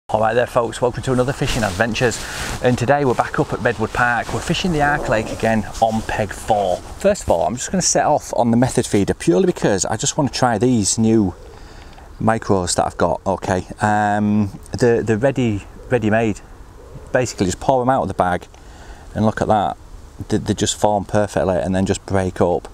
Alright there folks, welcome to another Fishing Adventures, and today we're back up at Redwood Park. We're fishing the Ark Lake again on peg 4. First of all, I'm just going to set off on the method feeder purely because I just want to try these new micros that I've got. Okay, the ready-made, basically just pour them out of the bag and look at that, they just form perfectly and then just break up.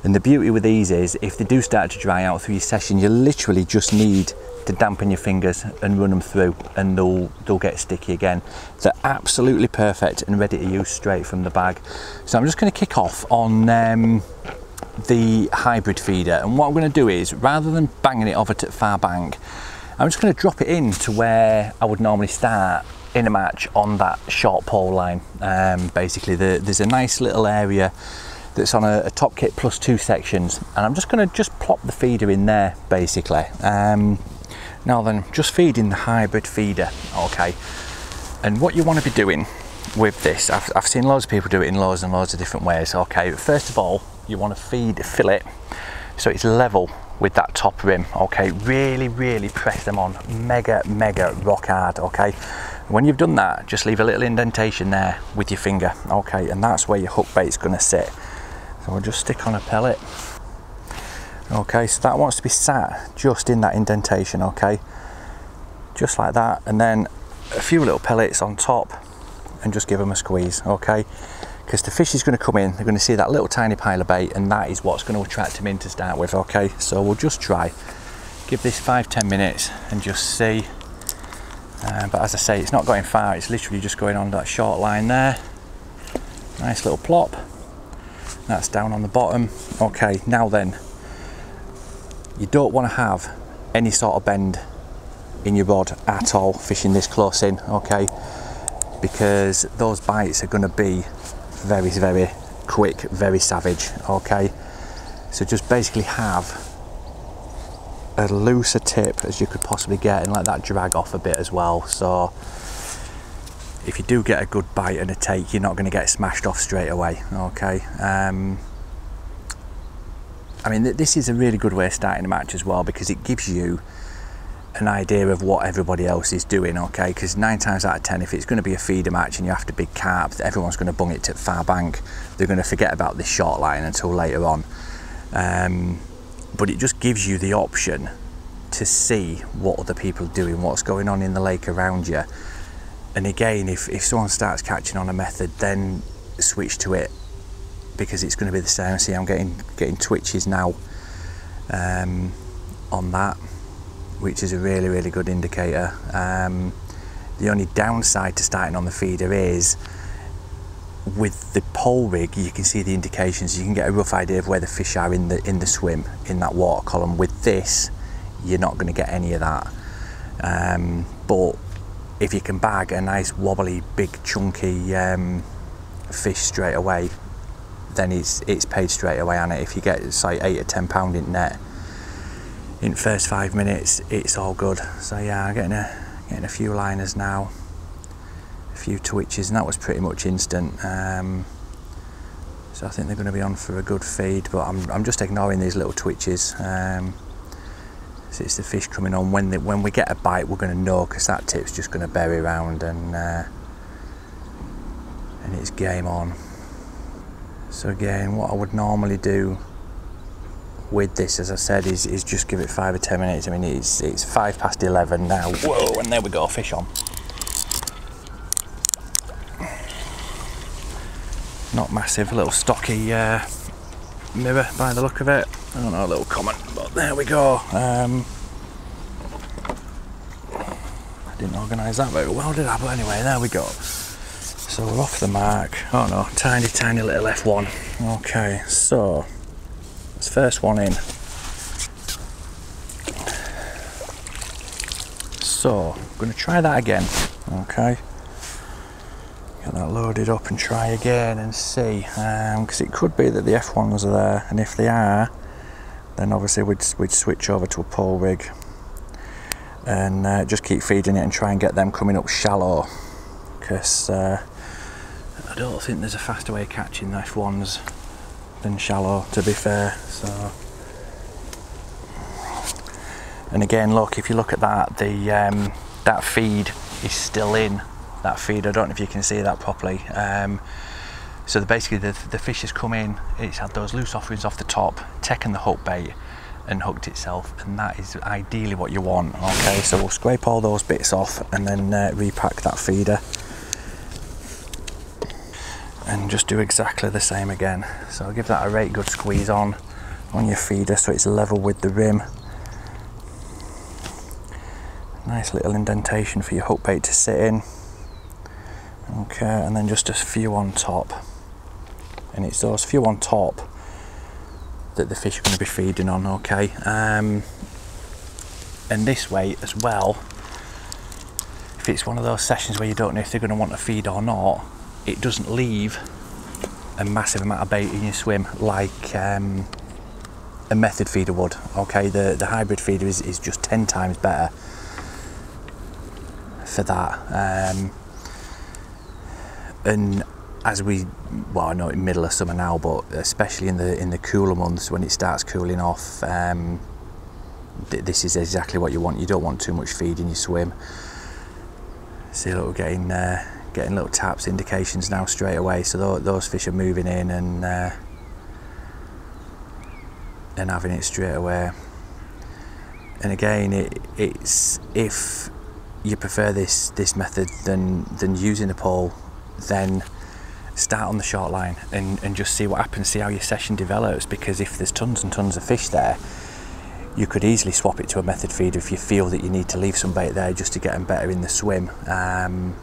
And the beauty with these is if they do start to dry out through your session, you literally just need to dampen your fingers and run them through and they'll get sticky again. They're absolutely perfect and ready to use straight from the bag. So I'm just going to kick off on the hybrid feeder, and what I'm going to do is, rather than banging it over to far bank, I'm just going to drop it in to where I would normally start in a match on that short pole line. Basically there's a nice little area that's on a top kit plus 2 sections, and I'm just going to plop the feeder in there basically. Now then, just feeding the hybrid feeder, okay. And what you want to be doing with this, I've seen loads of people do it in loads and loads of different ways, okay. But first of all, you want to fill it so it's level with that top rim, okay. Really press them on mega rock hard, okay. When you've done that, just leave a little indentation there with your finger, okay, and that's where your hook bait's going to sit. So we'll just stick on a pellet. Okay, so that wants to be sat just in that indentation, okay, just like that, and then a few little pellets on top and just give them a squeeze, okay, because the fish is going to come in, they're going to see that little tiny pile of bait, and that is what's going to attract them in to start with, okay. So we'll just try, give this 5-10 minutes and just see, but as I say, it's not going far, it's literally just going on that short line there. Nice little plop, that's down on the bottom. Okay, now then, you don't want to have any sort of bend in your rod at all fishing this close in, okay, because those bites are going to be very quick, very savage, okay. So just basically have a looser tip as you could possibly get and let that drag off a bit as well. So if you do get a good bite and a take, you're not going to get smashed off straight away, okay. I mean, this is a really good way of starting a match as well, because it gives you an idea of what everybody else is doing, okay, because 9 times out of 10, if it's going to be a feeder match and you're after big carp, everyone's going to bung it to far bank, they're going to forget about this short line until later on. But it just gives you the option to see what other people are doing, what's going on in the lake around you. And again, if someone starts catching on a method, then switch to it, because it's going to be the same. See, I'm getting twitches now on that, which is a really good indicator. The only downside to starting on the feeder is with the pole rig, you can see the indications, you can get a rough idea of where the fish are in the swim in that water column. With this, you're not going to get any of that. But if you can bag a nice wobbly big chunky fish straight away, then it's paid straight away on it. If you get say 8 or 10 pound in net in the first 5 minutes, it's all good. So yeah, I'm getting a few liners now, a few twitches, and that was pretty much instant. So I think they're going to be on for a good feed, but I'm just ignoring these little twitches. So it's the fish coming on. When we get a bite, we're going to know, because that tip's just going to bury around and it's game on. So again, what I would normally do with this, as I said, is just give it 5 or 10 minutes. I mean, it's 11 now. Whoa, and there we go, fish on. Not massive, a little stocky mirror by the look of it. I don't know, a little comment, but there we go. I didn't organise that very well, did I? But anyway, there we go. So we're off the mark. Oh no, tiny little F1. Okay, so that's first one in. So I'm going to try that again. Okay, get that loaded up and try again and see, because it could be that the F1s are there, and if they are, then obviously we'd switch over to a pole rig and just keep feeding it and try and get them coming up shallow, because I don't think there's a faster way of catching the F1s than shallow, to be fair. So, and again, look, if you look at that, the that feed is still in that feed. I don't know if you can see that properly. So basically the fish has come in, it's had those loose offerings off the top, taken the hook bait and hooked itself, and that is ideally what you want. Okay, so we'll scrape all those bits off and then repack that feeder and just do exactly the same again. So I'll give that a right good squeeze on your feeder so it's level with the rim. Nice little indentation for your hook bait to sit in. Okay, and then just a few on top, and it's those few on top that the fish are going to be feeding on. Okay, and this way as well, if it's one of those sessions where you don't know if they're going to want to feed or not, it doesn't leave a massive amount of bait in your swim like a method feeder would. Okay, the hybrid feeder is just 10 times better for that. And as well, I know it's middle of summer now, but especially in the cooler months when it starts cooling off, this is exactly what you want. You don't want too much feed in your swim. See, look, we're getting little taps, indications now straight away. So those fish are moving in and having it straight away. And again, it's if you prefer this method than using a pole, then start on the short line and just see what happens, see how your session develops, because if there's tons and tons of fish there, you could easily swap it to a method feeder if you feel that you need to leave some bait there just to get them better in the swim, and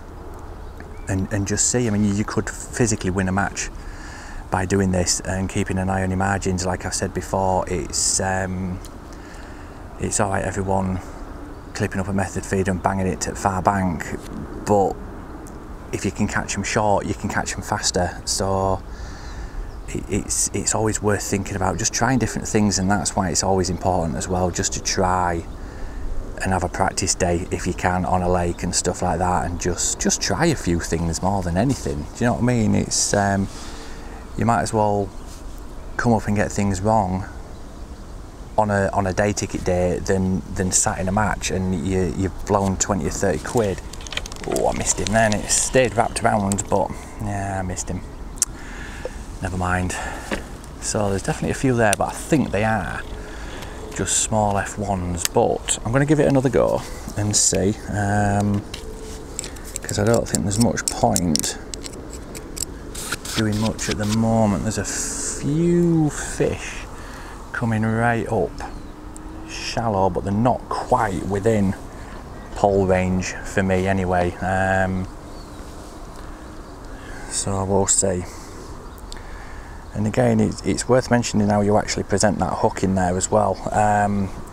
just see. I mean, you could physically win a match by doing this and keeping an eye on your margins. Like I've said before, it's all right everyone clipping up a method feeder and banging it to far bank, but if you can catch them short, you can catch them faster. So it's always worth thinking about just trying different things, and that's why it's always important as well just to try and have a practice day if you can on a lake and stuff like that, and just try a few things more than anything. Do you know what I mean? It's you might as well come up and get things wrong on a day ticket day than sat in a match and you've blown 20 or 30 quid. Oh, I missed him then. It stayed wrapped around, but yeah, I missed him. Never mind. So there's definitely a few there, but I think they are just small F1s, but I'm going to give it another go and see, because I don't think there's much point doing much at the moment. There's a few fish coming right up shallow, but they're not quite within pole range for me anyway, so we'll see. And again, it's worth mentioning how you actually present that hook in there as well,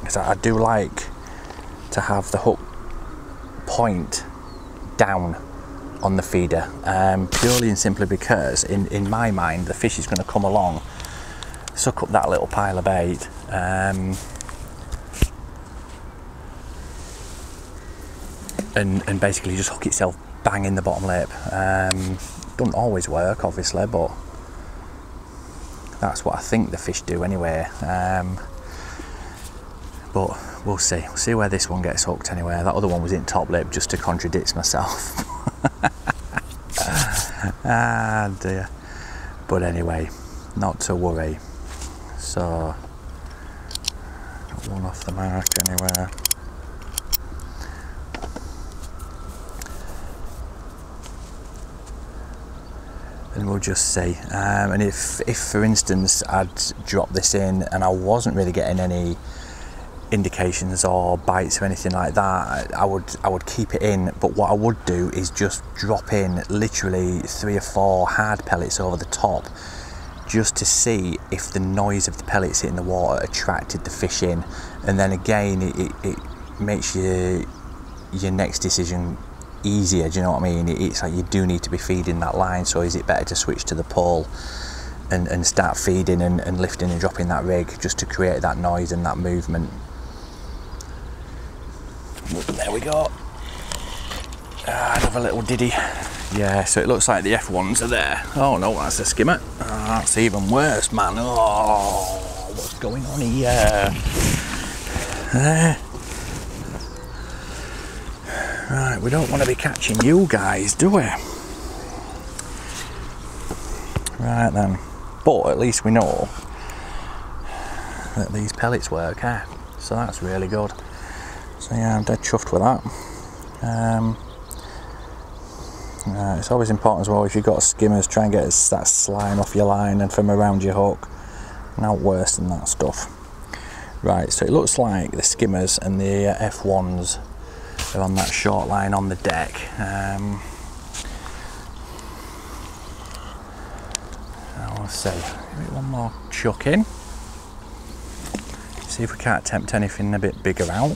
because I do like to have the hook point down on the feeder, purely and simply because in my mind the fish is going to come along, suck up that little pile of bait, and basically just hook itself bang in the bottom lip. Doesn't always work obviously, but that's what I think the fish do anyway. But we'll see where this one gets hooked anyway. That other one was in top lip just to contradict myself. Ah dear. But anyway, not to worry. So got one off the mark anywhere. And we'll just see. And if for instance I'd dropped this in and I wasn't really getting any indications or bites or anything like that, I would keep it in. But what I would do is just drop in literally 3 or 4 hard pellets over the top, just to see if the noise of the pellets hitting the water attracted the fish in. And then again, it makes your next decision easier. Do you know what I mean? It's like you do need to be feeding that line, so is it better to switch to the pole and start feeding and lifting and dropping that rig just to create that noise and that movement. There we go. Another little diddy. Yeah, so it looks like the F1s are there. Oh no, that's a skimmer. Oh, that's even worse, man. Oh, what's going on here? Right, we don't want to be catching you guys, do we? Right then, but at least we know that these pellets work, eh? So that's really good. So yeah, I'm dead chuffed with that. It's always important as well, if you've got skimmers, try and get that slime off your line and from around your hook. Not worse than that stuff. Right, so it looks like the skimmers and the F1s are on that short line on the deck. I'll see. Give it one more chuck in. See if we can't tempt anything a bit bigger out.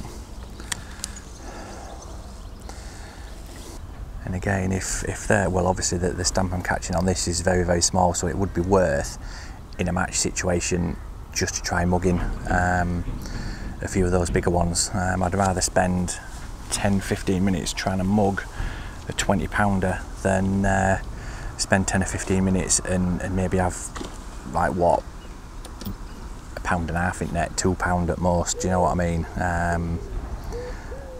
And again, if they're, well, obviously the stamp I'm catching on this is very, very small, so it would be worth in a match situation just to try mugging a few of those bigger ones. I'd rather spend 10-15 minutes trying to mug a 20 pounder than spend 10 or 15 minutes and maybe have like what, £1.50 in net, £2 at most, do you know what I mean? I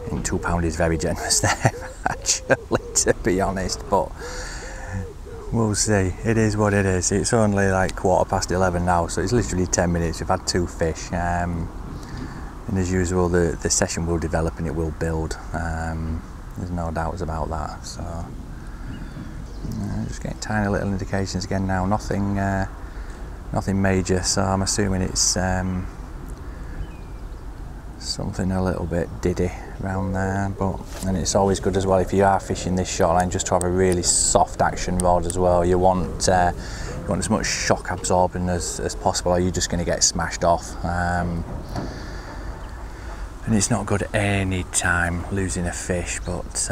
think £2 is very generous there actually, to be honest, but we'll see. It is what it is. It's only like 11:15 now, so it's literally 10 minutes. We've had 2 fish. And as usual, the session will develop and it will build. There's no doubts about that. So just getting tiny little indications again now. Nothing major. So I'm assuming it's something a little bit diddy around there. And it's always good as well if you are fishing this short line just to have a really soft action rod as well. You want as much shock absorbing as possible, or you're just going to get smashed off. And it's not good any time losing a fish, but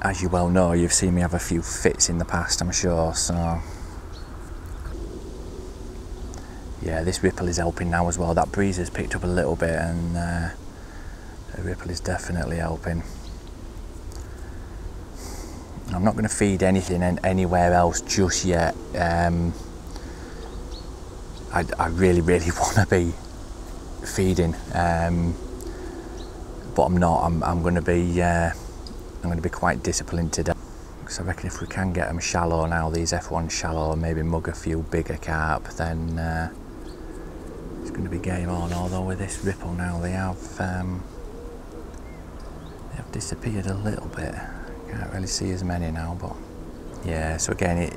as you well know, you've seen me have a few fits in the past, I'm sure, so yeah, this ripple is helping now as well. That breeze has picked up a little bit and the ripple is definitely helping. I'm not going to feed anything anywhere else just yet. I really want to be feeding, but I'm not. I'm going to be quite disciplined today, because I reckon if we can get them shallow now, these F1 shallow, and maybe mug a few bigger carp, then it's going to be game on. Although with this ripple now, they have disappeared a little bit. Can't really see as many now, but yeah. So again,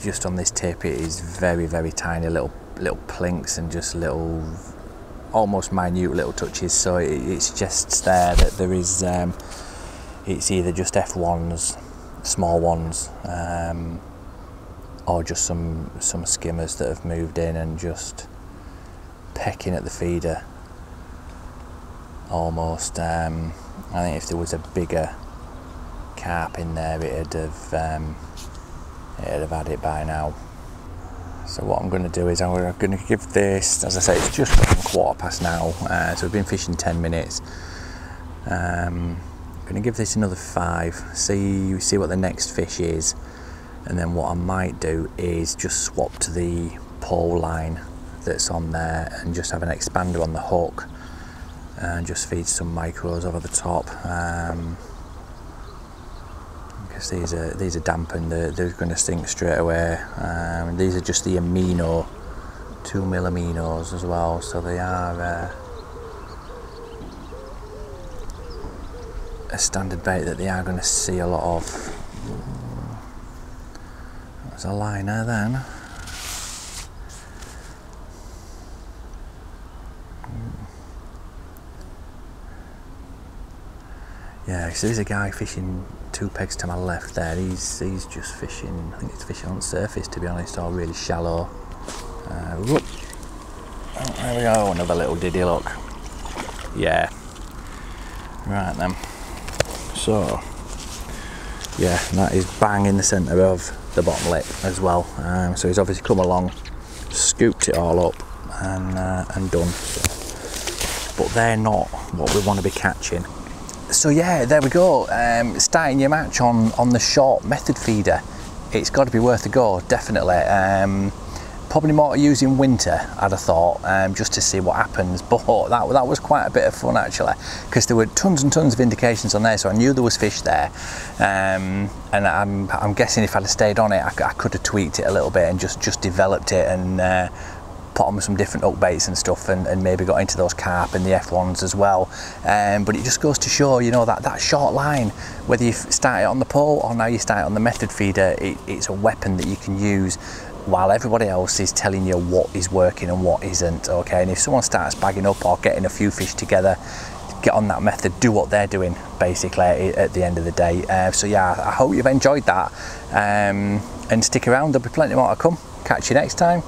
just on this tip, it is very, very tiny little plinks and just little, almost minute little touches. So it suggests there that there is, it's either just F1s, small ones, or just some skimmers that have moved in and just pecking at the feeder almost. I think if there was a bigger carp in there, it'd have had it by now. So what I'm going to do is I'm going to give this, as I say, it's just 1/4 now, so we've been fishing 10 minutes. I'm going to give this another 5, see what the next fish is, and then what I might do is just swap to the pole line that's on there and just have an expander on the hook and just feed some micros over the top. These are dampened, they're going to sink straight away. These are just the amino, 2mm aminos as well, so they are a standard bait that they are going to see a lot of. There's a liner then. Yeah, so there's a guy fishing 2 pegs to my left there. He's just fishing, I think he's fishing on the surface, to be honest, or really shallow. Oh, there we go, another little diddy, look. Yeah. Right then. So, yeah, that is bang in the centre of the bottom lip as well. So he's obviously come along, scooped it all up and done. But they're not what we want to be catching. So yeah, there we go. Starting your match on the short method feeder. It's got to be worth a go, definitely. Probably more to use in winter, I'd have thought, just to see what happens. But that was quite a bit of fun actually, because there were tons and tons of indications on there, so I knew there was fish there. And I'm guessing if I'd have stayed on it, I could have tweaked it a little bit and just developed it and put on some different hook baits and stuff, and maybe got into those carp and the F1s as well. But it just goes to show, you know, that short line, whether you start it on the pole or now you start it on the method feeder, it's a weapon that you can use while everybody else is telling you what is working and what isn't. Okay, and if someone starts bagging up or getting a few fish together, get on that method, do what they're doing basically at the end of the day. So yeah, I hope you've enjoyed that, and stick around, there'll be plenty more to come. Catch you next time.